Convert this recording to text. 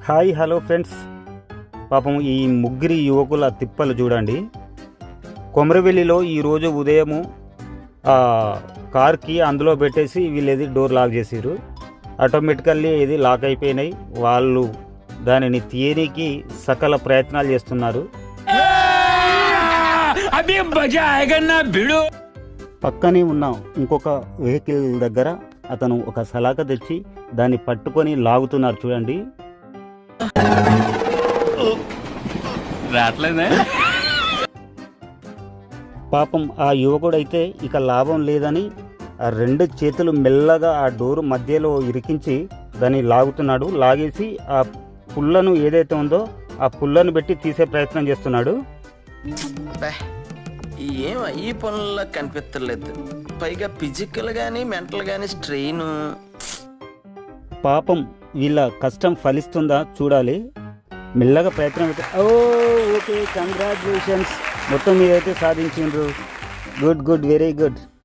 Hi hello friends. పాపం ఈ ముగ్గురి యువకుల తిప్పలు చూడండి. కొమరవెల్లిలో ఈరోజు ఉదయము కార్కి అందులో పెట్టేసి వీళ్ళేది డోర్ లాక్ చేసిర్రు. ఆటోమేటికల్లీ ఇది లాక్ అయిపోయినాయి. వాళ్ళు దానిని తీయనికి సకల ప్రయత్నాలు చేస్తున్నారు. పక్కనే ఉన్న ఇంకొక వెహికల్ దగ్గర అతను ఒక సలాక తెచ్చి దాన్ని పట్టుకొని లాగుతున్నారు చూడండి. పాపం ఆ యువకుడైతే ఇక లాభం లేదని ఆ రెండు చేతులు మెల్లగా ఆ డోరు మధ్యలో ఇరికించి దాన్ని లాగుతున్నాడు. లాగేసి ఆ పుల్లను ఏదైతే ఉందో ఆ పుల్లను పెట్టి తీసే ప్రయత్నం చేస్తున్నాడు. ఏం ఈ పనుల్లో కనిపించలేదు. పైగా ఫిజికల్ గానీ మెంటల్ గానీ స్ట్రెయిన్. పాపం వీళ్ళ కష్టం ఫలిస్తుందా చూడాలి. మెల్లగా ప్రయత్నం అయితే ఓకే, కంగ్రాచులేషన్స్, మొత్తం మీరైతే సాధించిండ్రు. Good good, very good.